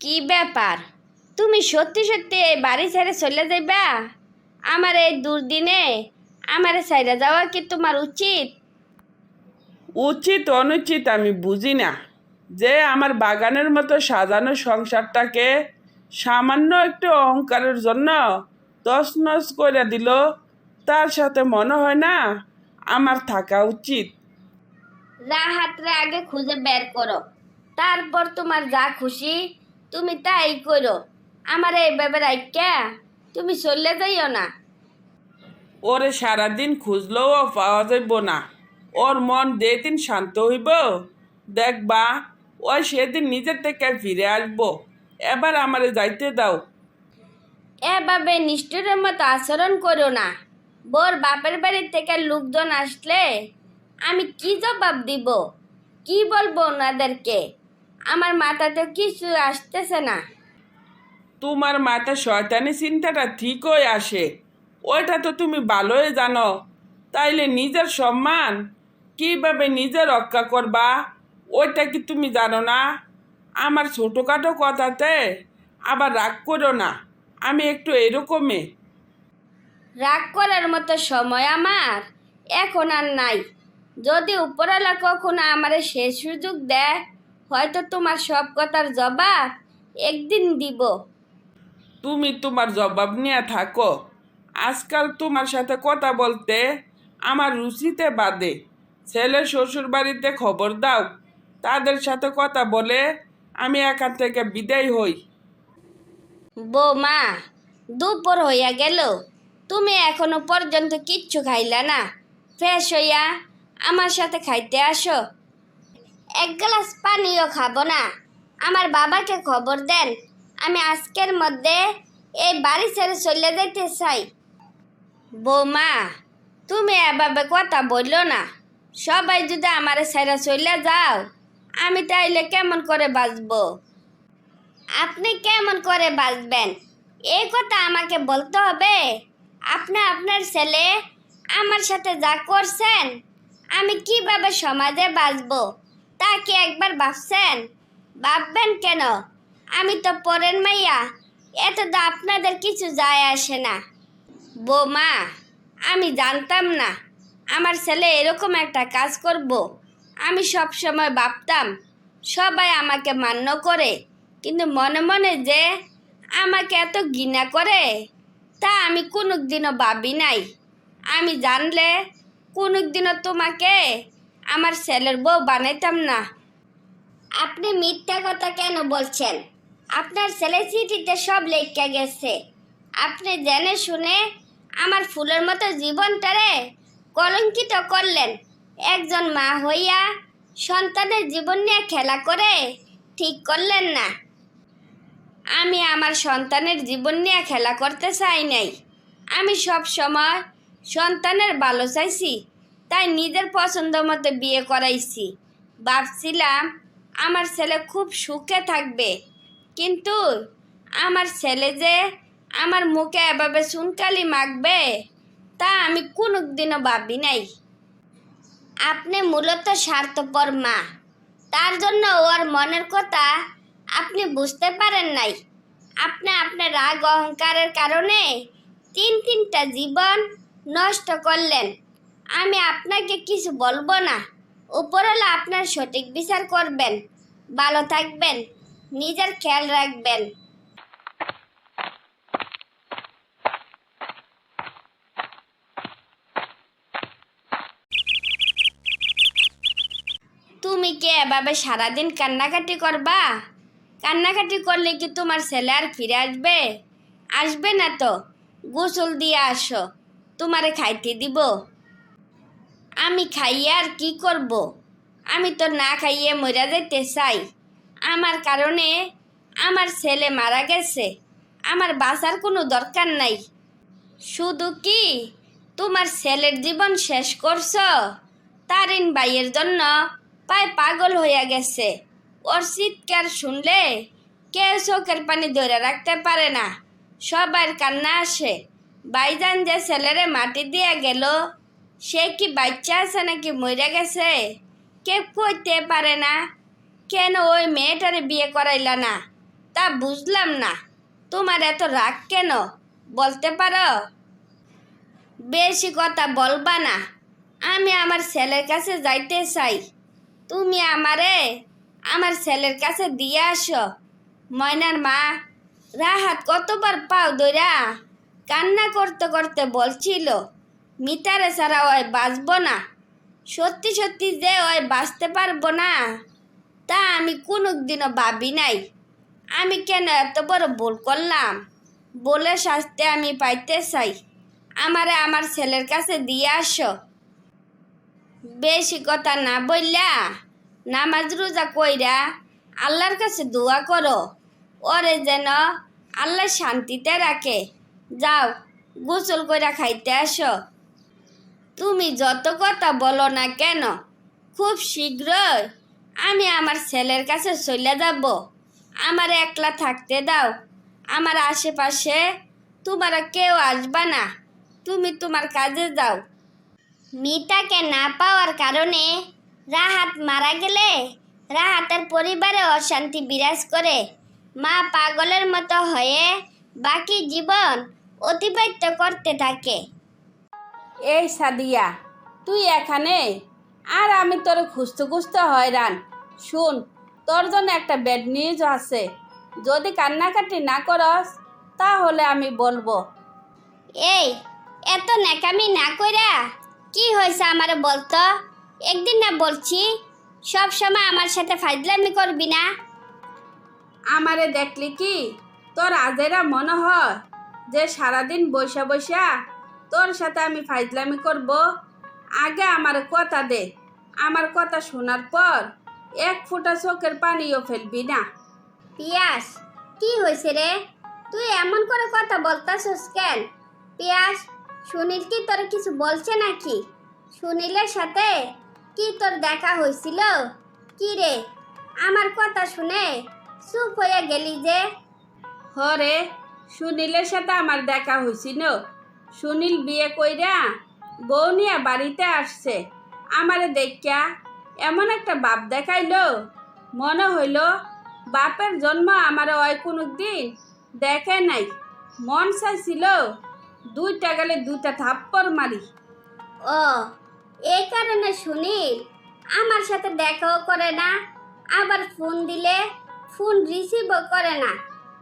কি ব্যাপার? তুমি সত্যি সত্যি এই বাড়ি ছেড়ে চলে যাইবা? আমার এই দুর্দিনে আমারে ছাইড়া যাওয়া কি তোমার উচিত? উচিত অনুচিত আমি বুঝি না, যে আমার বাগানের মতো সাজানো সংসারটাকে সামান্য একটু অহংকারের জন্য তছনছ করে দিল, তার সাথে মনে হয় না আমার থাকা উচিত। রাহাতরে আগে খুঁজে বের করো, তারপর তোমার যা খুশি তুমি তাই করো। আমার এইভাবে রাইখা তুমি চলে যাইও না। ওরে সারাদিন খুঁজলেও পাওয়া যাইব না। ওর মন যেদিন শান্ত হইব, দেখবা ওই সেদিন নিজের থেকে ফিরে আসবো। এবার আমারে যাইতে দাও। এভাবে নিষ্ঠুরের মতো আচরণ করো না। বোর বাপের বাড়ি থেকে লোকজন আসলে আমি কি জবাব দিব? কি বলবো ওনাদেরকে? আমার মাথাতে কিছু আসতেছে না। তোমার মাথা শয়তানি চিন্তাটা ঠিকই আসে, ওইটা তো তুমি ভালোই জানো। তাইলে নিজের সম্মান কিভাবে নিজে রক্ষা করবা, ওইটা কি তুমি জানো না? আমার ছোটোখাটো কথাতে আবার রাগ করো না, আমি একটু এরকমই। রাগ করার মতো সময় আমার এখন আর নাই। যদি উপরওয়ালা কখনো আমারে শেষ সুযোগ দেয়, হয়তো তোমার সব কথার জবাব একদিন দিব। তুমি তোমার জবাব নিয়ে থাকো। আজকাল তোমার সাথে কথা বলতে আমার রুচিতে বাদে। ছেলে শ্বশুর বাড়িতে খবর দাও, তাদের সাথে কথা বলে আমি এখান থেকে বিদায় হই। বৌমা, দুপুর হইয়া গেল, তুমি এখনো পর্যন্ত কিচ্ছু খাইলা না। ফ্রেশ হইয়া আমার সাথে খাইতে আসো। এক গ্লাস পানিও খাবো না? আমার বাবাকে খবর দেন, আমি আজকের মধ্যে এই বাড়ি ছেড়ে চলে যেতে চাই। বৌমা, তুমি এভাবে কথা বললো না। সবাই যদি আমার ছেড়ে চলে যাও, আমি তাইলে কেমন করে বাঁচবো? আপনি কেমন করে বাঁচবেন এই কথা আমাকে বলতে হবে? আপনি আপনার ছেলে আমার সাথে যা করছেন, আমি কিভাবে সমাজে বাঁচবো তা কি একবার ভাবছেন? ভাববেন কেন? আমি তো পরের মাইয়া, এত তো আপনাদের কিছু যায় আসে না। বৌমা, আমি জানতাম না আমার ছেলে এরকম একটা কাজ করব। আমি সব সময় ভাবতাম সবাই আমাকে মান্য করে, কিন্তু মনে মনে যে আমাকে এত ঘৃণা করে তা আমি কোনোদিনও ভাবি নাই। আমি জানলে কোনোদিনও তোমাকে আমার ছেলের বউ বানাইতাম না। আপনি মিথ্যা কথা কেন বলছেন? আপনার ছেলে চিঠিতে সব লেখা গেছে। আপনি জেনে শুনে আমার ফুলের মতো জীবনটারে কলঙ্কিত করলেন। একজন মা হইয়া সন্তানের জীবন নিয়ে খেলা করে ঠিক করলেন না। আমি আমার সন্তানের জীবন নিয়ে খেলা করতে চাই নাই। আমি সব সময় সন্তানের ভালো চাইছি, তাই নিজের পছন্দ মতো বিয়ে করাইছি। ভাবছিলাম আমার ছেলে খুব সুখে থাকবে, কিন্তু আমার ছেলে যে আমার মুখে এভাবে চুনকালি মাখবে তা আমি কোনোদিনও ভাবি নাই। আপনি মূলত স্বার্থপর মা, তার জন্য ওর মনের কথা আপনি বুঝতে পারেন নাই। আপনি আপনার রাগ অহংকারের কারণে তিনটা জীবন নষ্ট করলেন। আমি আপনাকে কিছু বলবো না। উপরওয়ালা আপনার সঠিক বিচার করবেন। ভালো থাকবেন, নিজের খেয়াল রাখবেন। তুমি কি এভাবে সারাদিন কান্নাকাটি করবা? কান্নাকাটি করলে কি তোমার ছেলে আর ফিরে আসবে? আসবে না তো। গোসল দিয়ে আসো, তোমারে খাইতে দিব। আমি খাইয়ে আর কি করব? আমি তো না খাইয়ে মরে যেতে চাই। আমার কারণে আমার ছেলে মারা গেছে, আমার বাঁচার কোনো দরকার নাই। শুধু কি তোমার ছেলের জীবন শেষ করছো? তারিন ভাইয়ের জন্য প্রায় পাগল হইয়া গেছে। ওর চিৎকার শুনলে কেউ চোখের পানি ধরে রাখতে পারে না, সবার কান্না আসে। ভাইজান যে ছেলেরে মাটি দিয়ে গেল, সে কি বাচ্চা আছে নাকি মরে গেছে কেউ কইতে পারে না। কেন ওই মেয়েটারে বিয়ে করাইলা না? তা বুঝলাম না, তোমার এত রাগ কেন বলতে পারো? বেশি কথা বলবা না, আমি আমার ছেলের কাছে যাইতে চাই। তুমি আমারে আমার ছেলের কাছে দিয়ে আসো। ময়নার মা রাহাত কতবার পাও ধইরা কান্না করতে করতে বলছিল মিতারে ছাড়া ওই বাঁচব না। সত্যি সত্যি যে ওই বাঁচতে পারবো না তা আমি কোনোদিনও ভাবি নাই। আমি কেন এত বড় ভুল করলাম? বলে শাস্তি আমি পাইতে চাই। আমারে আমার ছেলের কাছে দিয়ে আসো। বেশি কথা না বললা নামাজ রোজা কইরা আল্লাহর কাছে দোয়া করো, ওরে যেন আল্লাহ শান্তিতে রাখে। যাও গোসল কইরা খাইতে আসো। তুমি যত কথা বলো না কেন, খুব শীঘ্রই আমি আমার ছেলের কাছে চলে যাব। আমার একলা থাকতে দাও। আমার আশেপাশে তোমার কেউ আসবা না। তুমি তোমার কাজে যাও। মিতাকে না পাওয়ার কারণে রাহাত মারা গেলে রাহাতের পরিবারে অশান্তি বিরাজ করে। মা পাগলের মতো হয়ে বাকি জীবন অতিবাহিত করতে থাকে। এই সাদিয়া, তুই এখানে আর আমি তোর খুঁজতে খুঁজতে হয়রান। শুন, তোর জন্য একটা ব্যাড নিউজ আছে। যদি কান্নাকাটি না করস তাহলে আমি বলবো। এই এত ন্যাকামি না কইরা কি হয়েছে আমারে বলতো? একদিন না বলছি সব সময় আমার সাথে ফাজলামি করবি না। আমারে দেখলি কি তোর আজেরা মনে হয় যে সারাদিন বসে বসা তোর সাথে আমি ফাইজলামি করব? আগে আমার কথা দে। আমার কথা শোনার পর এক ফোঁটা চোখের পানিও ফেলবি না। পিয়াস, কি হয়েছে রে? তুই এমন করে কথা বলতাছস কেন? পিয়াস, সুনীল কি তোর কিছু বলছে নাকি? সুনীলের সাথে কি তোর দেখা হয়েছিল? কি রে, আমার কথা শুনে চুপ হয়ে গেলি যে? হরে, সুনীলের সাথে আমার দেখা হয়েছিল। সুনীল বিয়ে কইরা বউ নিয়ে বাড়িতে আসছে। আমারে দেখা এমন একটা বাপ দেখাইলো, মনে হইল বাপের জন্ম আমার ওই কোনো দিন দেখে নাই। মন চাইছিল দুইটা গেলে দুইটা থাপ্পড় মারি। ও, এই কারণে সুনীল আমার সাথে দেখাও করে না, আবার ফোন দিলে ফোন রিসিভও করে না,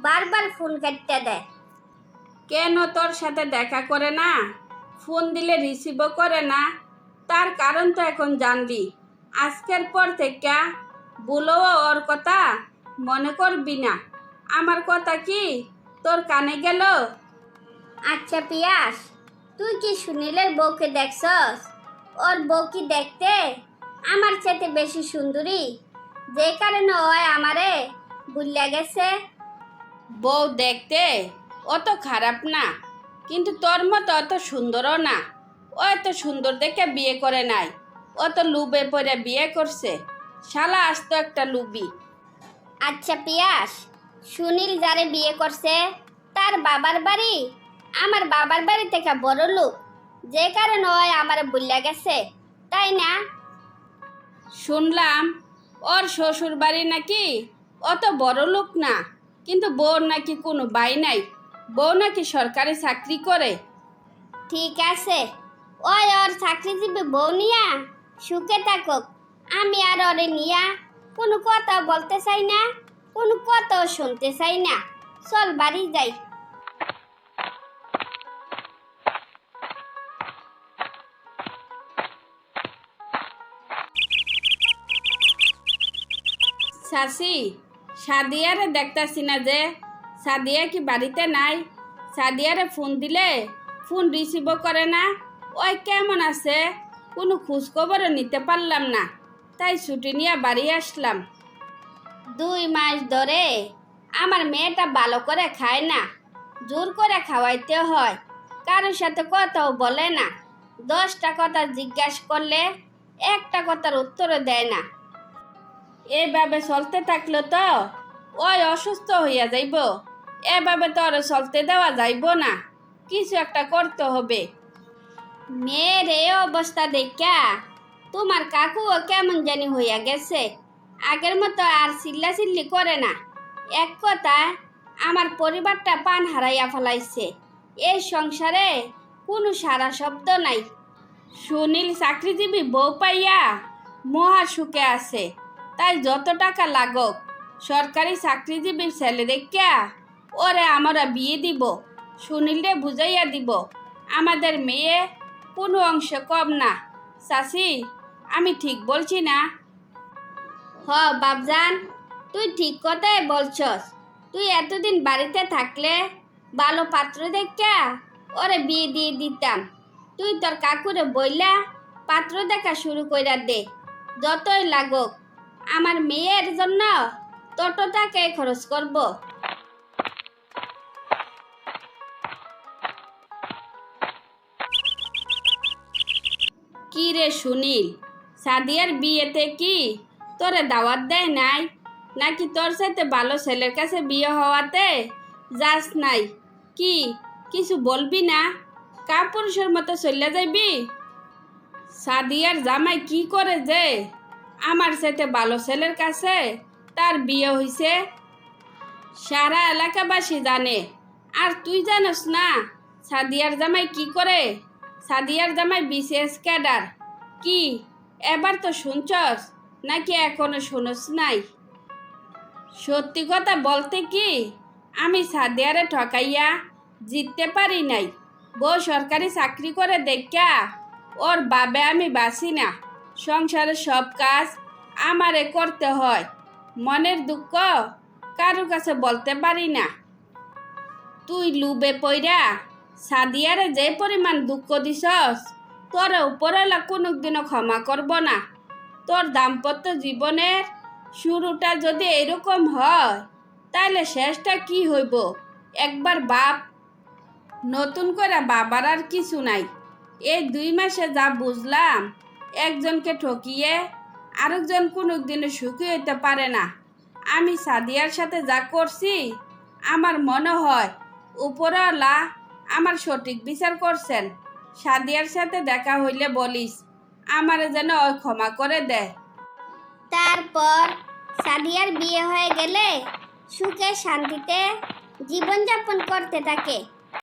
বারবার ফোন কাটতে দেয়। কেন তোর সাথে দেখা করে না, ফোন দিলে রিসিভও করে না? তার কারণ তো এখন জানলি। আজকের পর থেকে বলেও ওর কথা মনে করবি না। আমার কথা কি তোর কানে গেল? আচ্ছা পিয়াস, তুই কি সুনীলের বউকে দেখছস? ওর বউ কি দেখতে আমার চাইতে বেশি সুন্দরী, যে কারণে ওই আমারে ভুলিয়া গেছে? বউ দেখতে অত খারাপ না, কিন্তু তোর মতো অত সুন্দরও না। ও এত সুন্দর দেখে বিয়ে করে নাই, ও তো লুবে পরে বিয়ে করছে। শালা আসতো একটা লুবি। আচ্ছা পিয়াস, সুনীল যারে বিয়ে করছে তার বাবার বাড়ি আমার বাবার বাড়ি থেকে বড় লোক, যে কারণে ওই আমারে ভুলিয়া গেছে, তাই না? শুনলাম ওর শ্বশুর বাড়ি নাকি অত বড় লোক না, কিন্তু বউর নাকি কোনো বাই নাই। বউ নাকি সরকারি চাকরি করে। ঠিক আছে, ওই ওর চাকরিজীবী বউ নিয়া সুখে থাকুক। আমি আর ওরে নিয়া কোনো কথা বলতে চাই না, কোনো কথাও শুনতে চাই না। চল বাড়ি যাই। চাচি, সাদিয়ারে দেখতাছি না যে। সাদিয়া কি বাড়িতে নাই? সাদিয়ারে ফোন দিলে ফোন রিসিভও করে না। ওই কেমন আছে কোনো খোঁজখবরও নিতে পারলাম না, তাই ছুটি নিয়ে বাড়ি আসলাম। 2 মাস ধরে আমার মেয়েটা ভালো করে খায় না, জোর করে খাওয়াইতে হয়। কারোর সাথে কথাও বলে না। 10টা কথা জিজ্ঞাসা করলে একটা কথার উত্তরও দেয় না। এভাবে চলতে থাকলে তো ওই অসুস্থ হইয়া যাইব। এভাবে তো আর চলতে দেওয়া যাইব না, কিছু একটা করতে হবে। মেয়ের এই অবস্থা দেখা তোমার কাকুও কেমন জানি হইয়া গেছে। আগের মতো আর চিল্লাচিল্লি করে না। এক কথায় আমার পরিবারটা পান হারাইয়া ফেলাইছে। এই সংসারে কোনো সারা শব্দ নাই। সুনীল চাকরিজীবী বউ পাইয়া মহা সুখে আছে, তাই যত টাকা লাগুক সরকারি চাকরিজীবীর ছেলে দেখিয়া ওরে আমরা বিয়ে দিব। সুনীলরে বুঝাইয়া দিব আমাদের মেয়ে কোনো অংশ কম না। চাচি, আমি ঠিক বলছি না? হ বাপজান, তুই ঠিক কথাই বলছস। তুই এতদিন বাড়িতে থাকলে ভালো পাত্র দেখিয়া ওরে বিয়ে দিয়ে দিতাম। তুই তোর কাকুরে বইলা পাত্র দেখা শুরু কইরা দে। যতই লাগুক আমার মেয়ের জন্য তত টাকায় খরচ করব। কি রে সুনীল, সাদিয়ার বিয়েতে কি তোরে দাওয়াত দেয় নাই? নাকি তোর সাথে ভালো ছেলের কাছে বিয়ে হওয়াতে যাস নাই? কি কিছু বলবি না? কাপুরুষের মতো চলে যাবি? সাদিয়ার জামাই কি করে যে আমার সাথে ভালো ছেলের কাছে তার বিয়ে হইছে সারা এলাকাবাসী জানে, আর তুই জানোস না সাদিয়ার জামাই কি করে? সাদিয়ার জামাই বিসিএস ক্যাডার। কি এবার তো শুনছস নাকি এখনো শুনস নাই? সত্যি কথা বলতে কি, আমি সাদিয়ারে ঠকাইয়া জিততে পারি নাই। বউ সরকারি চাকরি করে দেখা ওর বাবে আমি বাঁচি না। সংসারের সব কাজ আমারে করতে হয়। মনের দুঃখ কারো কাছে বলতে পারি না। তুই লুবে পইরা সাদিয়ারে যে পরিমাণ দুঃখ দিছস, তোর উপরওয়ালা কোনোদিনও ক্ষমা করব না। তোর দাম্পত্য জীবনের শুরুটা যদি এরকম হয় তাহলে শেষটা কি হইব একবার বাপ। নতুন করে বাবার আর কিছু নাই। এই 2 মাসে যা বুঝলাম, একজনকে ঠকিয়ে আরেকজন কোনোদিনও সুখী হইতে পারে না। আমি সাদিয়ার সাথে যা করছি আমার মনে হয় উপরওয়ালা আমার সঠিক বিচার করছেন। সাদিয়ার সাথে দেখা হইলে বলিস আমারে যেন ওই ক্ষমা করে দেয়। তারপর সাদিয়ার বিয়ে হয়ে গেলে সুখে শান্তিতে জীবনযাপন করতে থাকে।